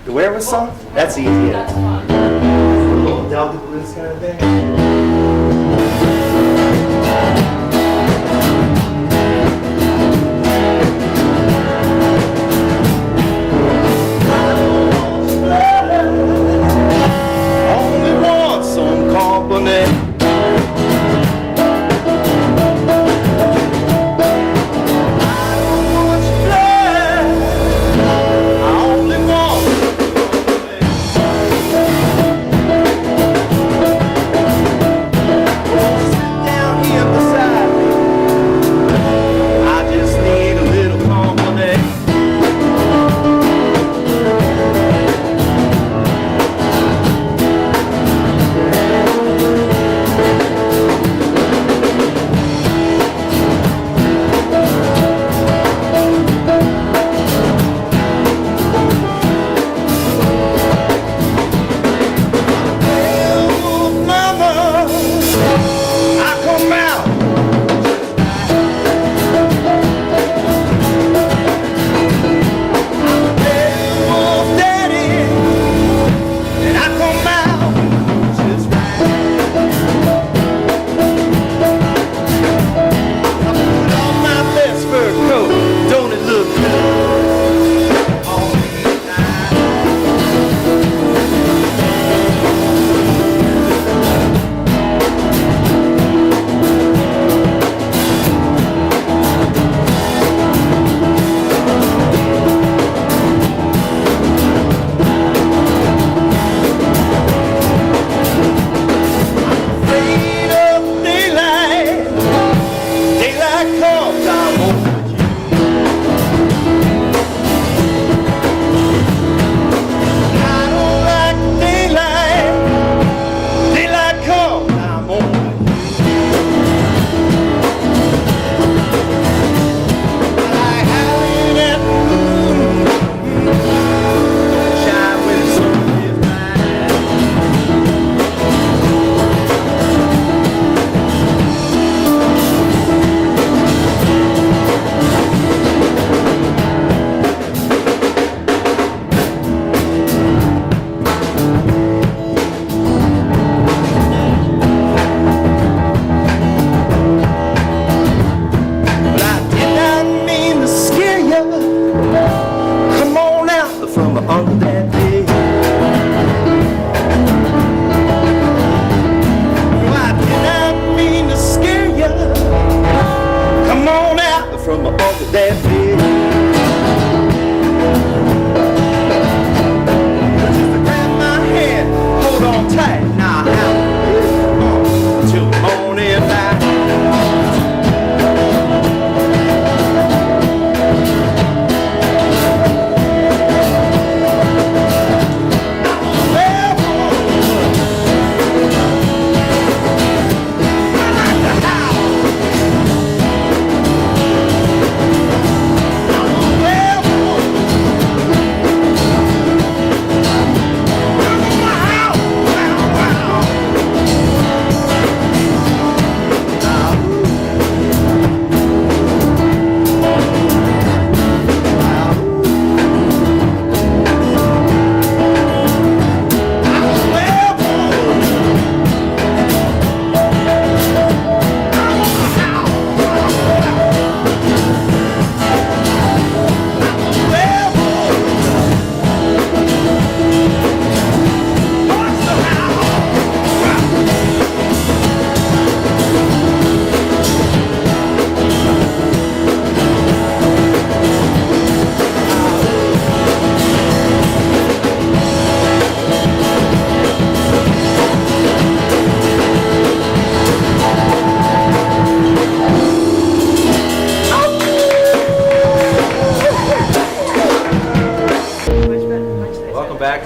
The wherever song? That's easy. That's fun. A little Delta blues kind of thing.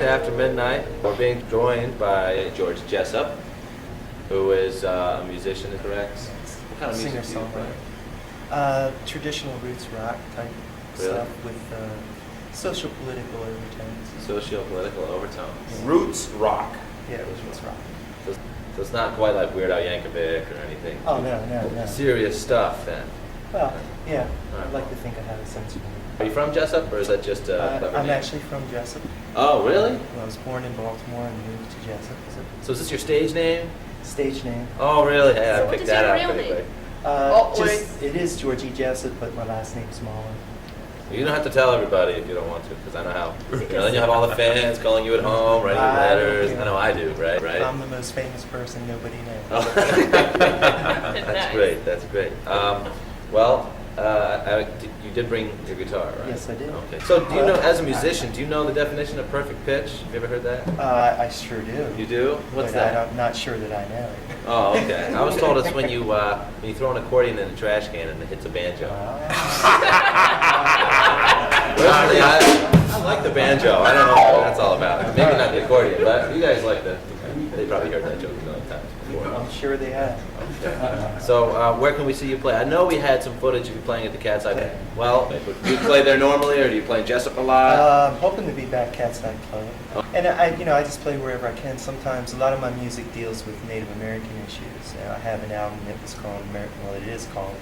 After Midnight, we're being joined by Georgie Jessup, who is a musician, correct? What kind of music do you play? Traditional roots rock type stuff with social political overtones. Socio-political overtones. Yeah. Roots rock. Yeah, it was roots rock. So it's not quite like Weird Al Yankovic or anything. Oh, no. Serious stuff then. Well, yeah, All right. I'd like to think I have a sense of humor. Are you from Jessup, or is that just a clever I'm name? actually from Jessup. Oh, really? Well, I was born in Baltimore and moved to Jessup. So is this your stage name? Stage name. Oh, really? Yeah, So I what picked is that your out real pretty name? quick. It is Georgie Jessup, but my last name's Mahler. You don't have to tell everybody if you don't want to, because I know how. Then you have all the fans calling you at home, writing you I don't letters. care. I know I do, right? Right. I'm the most famous person nobody knows. Oh. That's Nice. great. That's great. You did bring your guitar, right? Yes, I did. Okay. So, do you know, as a musician, do you know the definition of perfect pitch? Have you ever heard that? I sure do. You do? What's but that? I'm not sure that I know it. Oh, okay. I was told it's when you throw an accordion in a trash can and it hits a banjo. Personally, I like the banjo. I don't know what that's all about. Maybe not the accordion, but you guys like the. They probably heard that joke a million times before. I'm sure they have. So, where can we see you play? I know we had some footage of you playing at the Cat's Eye. Well, do you play there normally, or do you play in Jessup a lot? I'm hoping to be back Cat's Eye Club. And I just play wherever I can. Sometimes a lot of my music deals with Native American issues. I have an album that was called it is called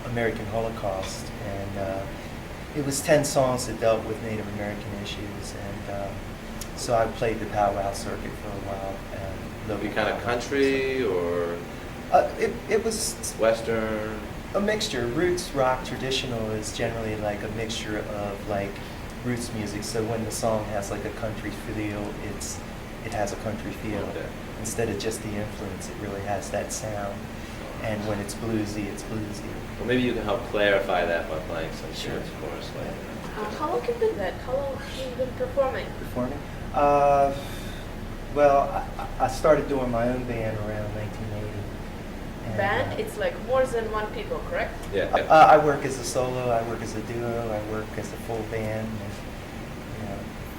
American Holocaust, and it was 10 songs that dealt with Native American issues. And so I played the powwow circuit for a while. You kind of country or it was Western? a mixture. Roots rock traditional is generally like a mixture of like roots music. So when the song has like a country feel, it has a country feel. Okay. Instead of just the influence, it really has that sound. And when it's bluesy, it's bluesy. Well, maybe you can help clarify that by playing some Sure. tunes for us later. How long have you been that? How long have you been performing? Performing? Well, I started doing my own band around 1980. And, Band? It's like more than one people, correct? Yeah. I work as a solo. I work as a duo. I work as a full band. And,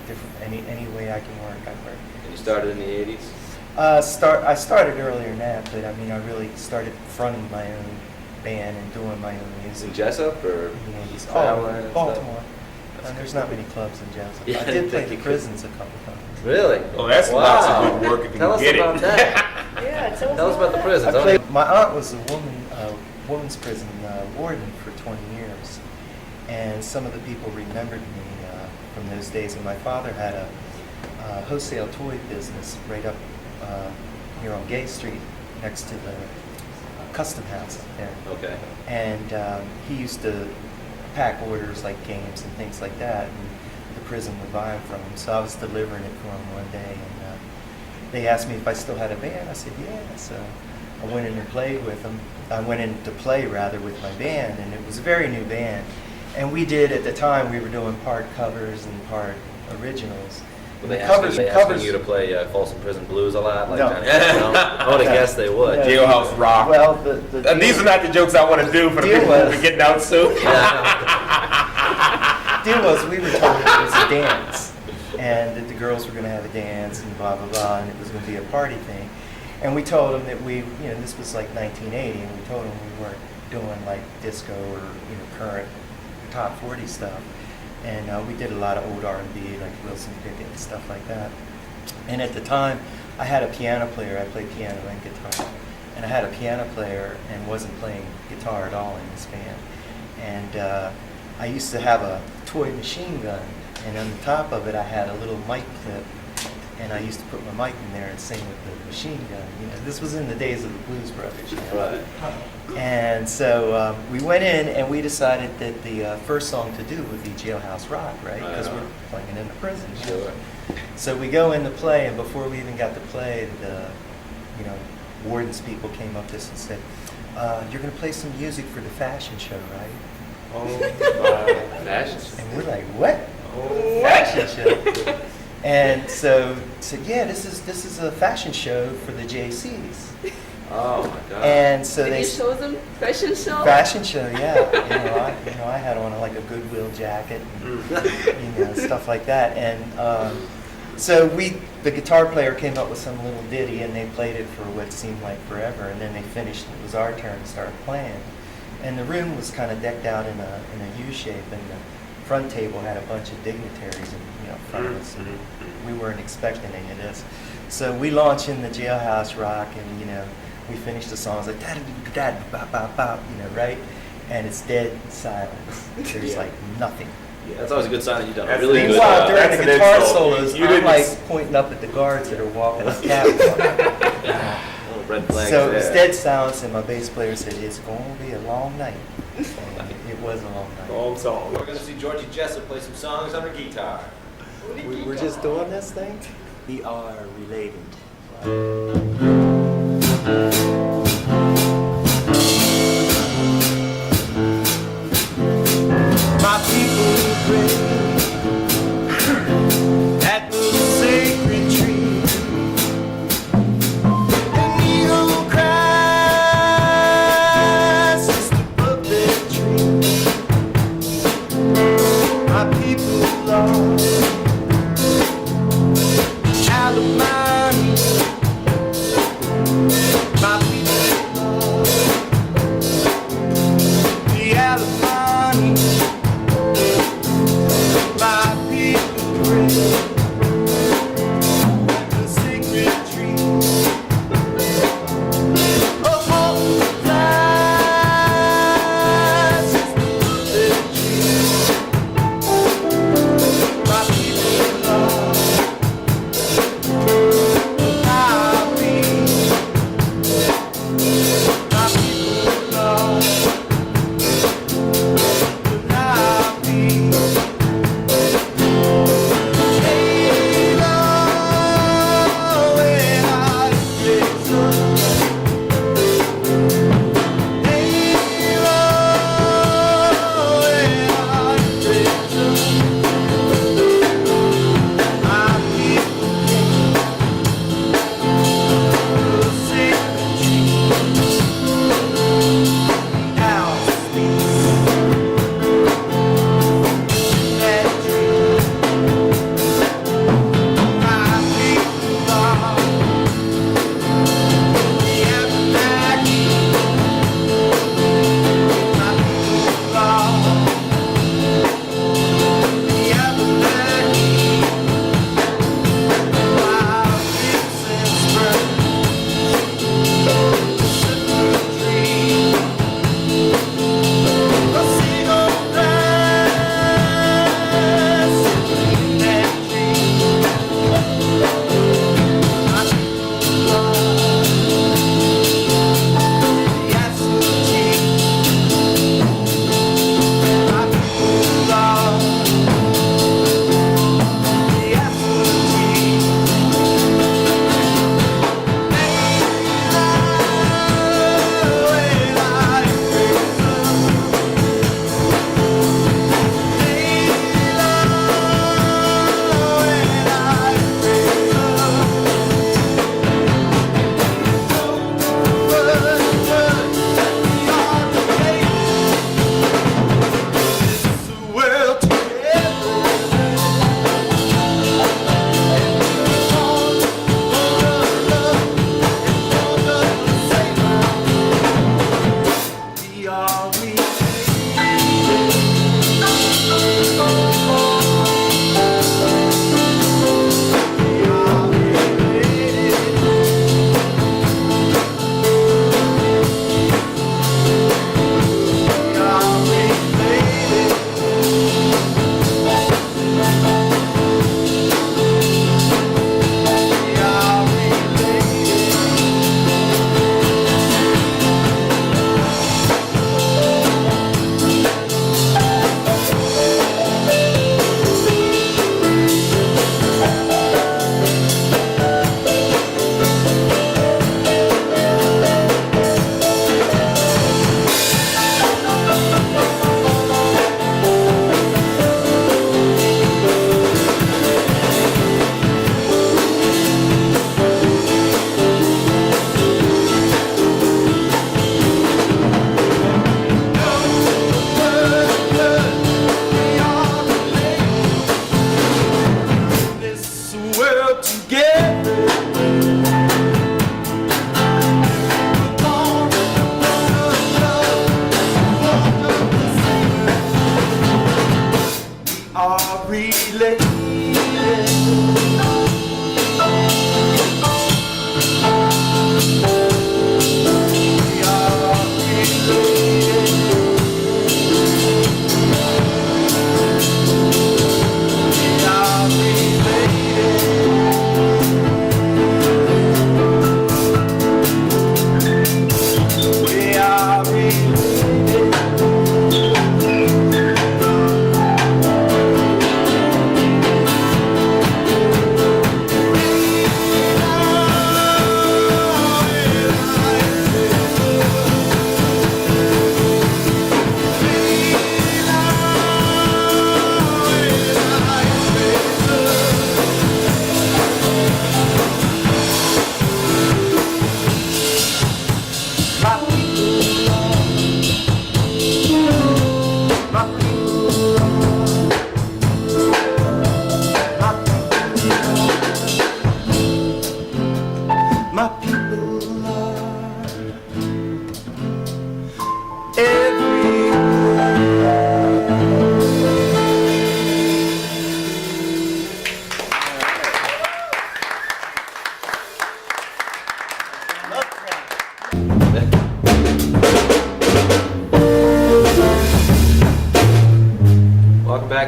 different any way I can work, I work. And you started in the 80s? I started earlier than that, but I really started fronting my own band and doing my own In music. Jessup or? in the 80s. Traveling and Baltimore. stuff? There's not many clubs in Jessup. Yeah, I I did didn't play think the you could. prisons a couple times. Really? Oh, that's Wow. lots of good work if you Tell can us get about it. that. Yeah, Tell us about the prisons. I played, my aunt was a woman's prison warden for 20 years, and some of the people remembered me from those days. And my father had a wholesale toy business right up here on Gay Street, next to the custom house up there. Okay. And he used to pack orders like games and things like that, and the prison would buy them from him. So I was delivering it for him one day, and they asked me if I still had a band. I said, yeah. So I went in and played with them. I went in to play, rather, with my band, and it was a very new band. And we did, at the time, we were doing part covers and part originals. Were they The asking you to play Folsom Prison Blues a lot? Like No. Johnny Cash? I would have guessed they would. No. Jailhouse Rock. Well, And these are not the jokes I want to do for the Deal people who was- are getting out soon. deal was, we were told it was a dance, and that the girls were going to have a dance and blah blah blah, and it was going to be a party thing. And we told them that this was like 1980, and we told them we weren't doing like disco or current top 40 stuff. And we did a lot of old R&B, like Wilson Pickett and stuff like that. And at the time, I had a piano player. I played piano and guitar, and I had a piano player and wasn't playing guitar at all in this band. And I used to have a toy machine gun, and on the top of it I had a little mic clip, and I used to put my mic in there and sing with the machine gun. This was in the days of the Blues Brothers. Right. And so we went in and we decided that the first song to do would be Jailhouse Rock, right? Because we're playing in the prison. Sure. So we go in to play, and before we even got to play, the wardens people came up to us and said, "You're going to play some music for the fashion show, right?" Oh, my fashion. And we're like, "What? Oh, Fashion show?" And so said, "Yeah, this is a fashion show for the JCs." Oh my God. And so Did they you show them fashion show? fashion show, yeah. I had on like a Goodwill jacket, and, stuff like that. And so the guitar player came up with some little ditty, and they played it for what seemed like forever. And then they finished. It was our turn to start playing, and the room was kind of decked out in a U shape, and the front table had a bunch of dignitaries in front of us. And we weren't expecting any of this, so we launched in the Jailhouse Rock, and we finished the song. It's like da-da-da-da-da-bop-bop-bop, right? And it's dead silence. There's like nothing. That's always a good sign that you've done a That's really an good Meanwhile, job. during That's the an guitar insult. solos, You I'm didn't like s- pointing up at the guards that are walking the catwalk. Oh, red flags So there. it's dead silence, and my bass player said, "It's going to be a long night." And it was a long night. Long song. We're going to see Georgie Jessup play some songs on her guitar. We're just doing this thing. We are related. My people pray at the sacred tree. An eagle cries just above their tree. My people love alimony. My people love the alimony. My people pray at the sacred tree. Oh, hope flies just above their tree. My people love our peace. My people love our peace.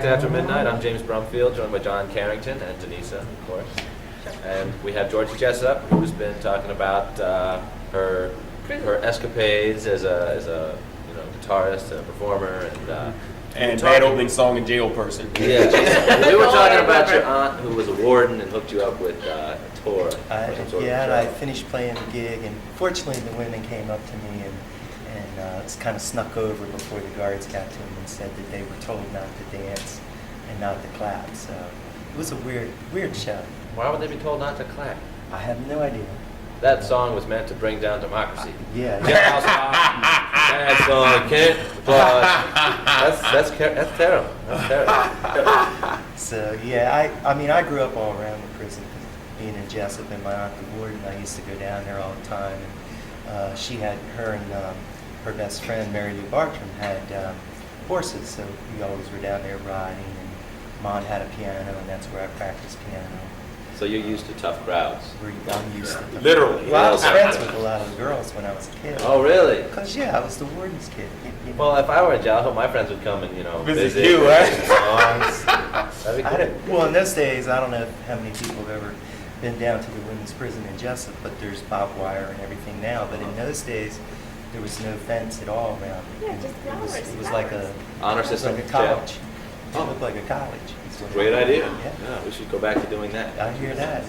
After Midnight. I'm James Brumfield, joined by John Carrington and Denisa, of course. And we have Georgie Jessup, who's been talking about her escapades as a guitarist, a performer, And bad opening song and jail person. Yeah, we were talking about your aunt who was a warden and hooked you up with a tour. And I finished playing the gig, and fortunately the women came up to me and it's kind of snuck over before the guards got to them and said that they were told not to dance and not to clap. So it was a weird show. Why would they be told not to clap? I have no idea. That song was meant to bring down democracy. Yeah. That song can't applaud. That's terrible. That's terrible. So yeah, I grew up all around the prison, being in Jessup, and my aunt the warden. I used to go down there all the time, and she had her and her best friend Mary Lou Bartram had horses, so we always were down there riding. And Mom had a piano, and that's where I practiced piano. So you're used to tough crowds. I'm used to Literally. Well, I was friends with a lot of the girls when I was a kid. Oh, really? Because I was the warden's kid. You know. Well, if I were in jail, I hope my friends would come and Visit you, right? songs. That'd be cool. Well, in those days, I don't know how many people have ever been down to the women's prison in Jessup, but there's barbed wire and everything now. But in those days, there was no fence at all around it. Yeah, just flowers, It was like a Honor system like a jail. college. It looked like a college. Great idea. Yeah. Yeah, we should go back to doing that. I hear that.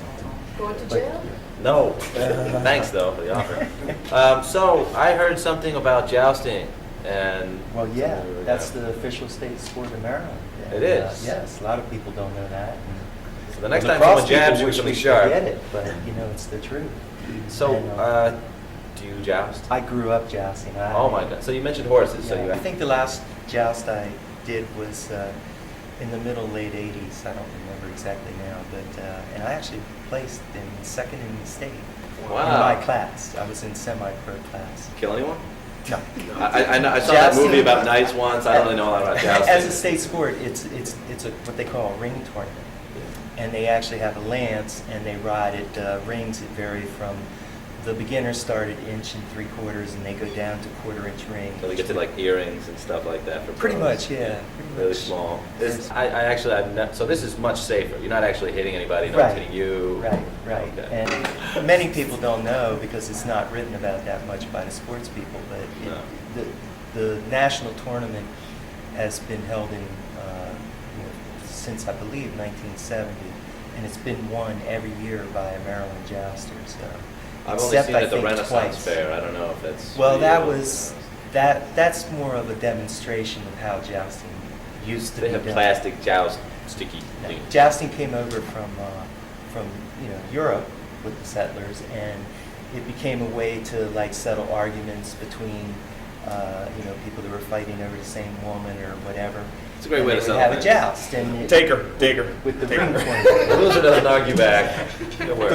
Going to jail? No. Thanks, though, for the offer. So I heard something about jousting, and Well, yeah, that's the official state sport of Maryland. It is? Yes, a lot of people don't know that. so the next The time someone lacrosse people jabs you, wish something we sharp. forget it, but it's the truth. So, And, do you joust? I grew up jousting. Oh my God! So you mentioned horses. So Yeah, I you think the last joust I did was in the late 80s. I don't remember exactly now, but and I actually placed in second in the state in Wow. my class. I was in semi-pro class. kill anyone? No. I saw that movie about knights once. I don't really know a lot about jousting. As a state sport, it's what they call a ring tournament, and they actually have a lance, and they ride it rings that vary from. The beginners start at 1 3/4, and they go down to 1/4-inch rings. So they get to like earrings and stuff like that for Pretty pros. much, yeah. Pretty Really much. small. Yes. So this is much safer. You're not actually hitting anybody. No Right. one's hitting you. Right. Okay. And many people don't know because it's not written about that much by the sports people, but the national tournament has been held in since I believe 1970, and it's been won every year by a Maryland jouster. So. I've only Except, seen it I at the think, Renaissance twice. Fair. I don't know if that's. Well, real. that's more of a demonstration of how jousting used to They be have done. plastic joust sticky No, things. jousting came over from Europe with the settlers, and it became a way to like settle arguments between people that were fighting over the same woman or whatever. It's a great way to And they settle would have a things. joust, and Take her. with the Take ring her. tournament. The loser doesn't argue back. It works.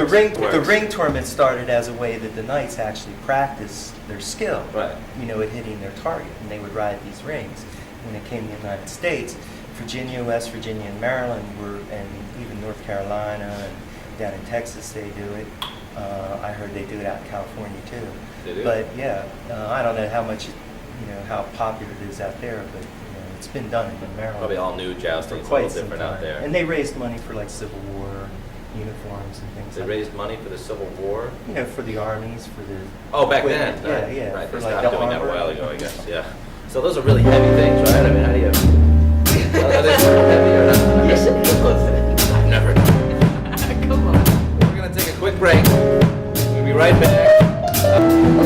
The ring tournament started as a way that the knights actually practiced their skill, Right. at hitting their target, and they would ride these rings. When it came to the United States, Virginia, West Virginia, and Maryland and even North Carolina and down in Texas, they do it. I heard they do it out in California too. They do? But yeah, I don't know how much, how popular it is out there, but it's been done in Maryland. Probably all new for jousting. It's a quite little some different time. out there. And they raised money for like Civil War uniforms and things They like raised money for the Civil War. for the armies, for the Oh, back then. equipment. Yeah. Right, for they like stopped the doing that a armor. while ago, I guess. Yeah. So those are really heavy things, right? I mean, how do you? Are they super heavy or not? Yes, it is. I've never. Come on. We're gonna take a quick break. We'll be right back.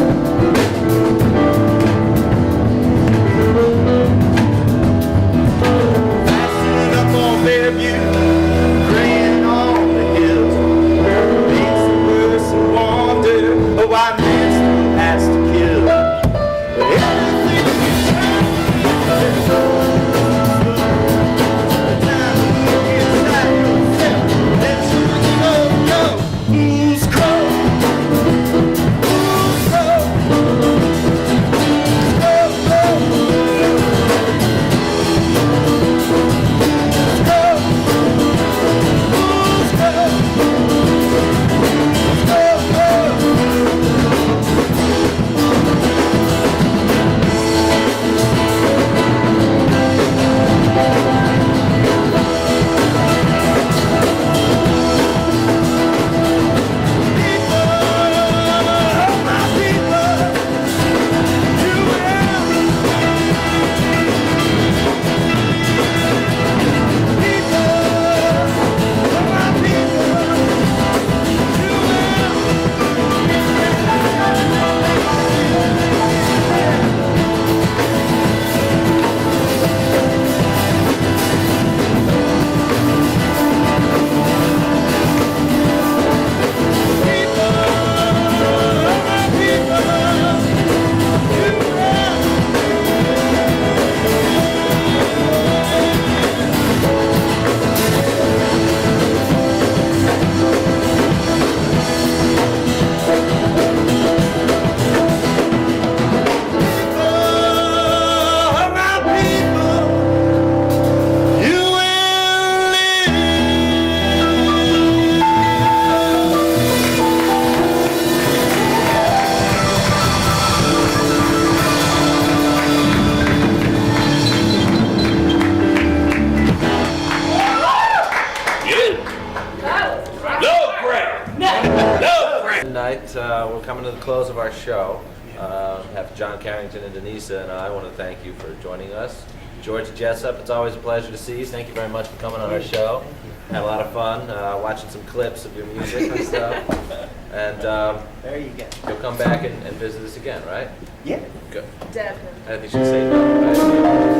Fasten up on Fairview, praying on the hills. Makes it worse and wonder a white man still has to kill. But everything we try, there's always Tonight, we're coming to the close of our show. Have John Carrington and Denisa and I want to thank you for joining us. Georgie Jessup, it's always a pleasure to see you. Thank you very much for coming on our show. Had a lot of fun watching some clips of your music and stuff. And There you go. you'll come back and visit us again, right? Yeah. Good. Definitely. I think you should say no, right?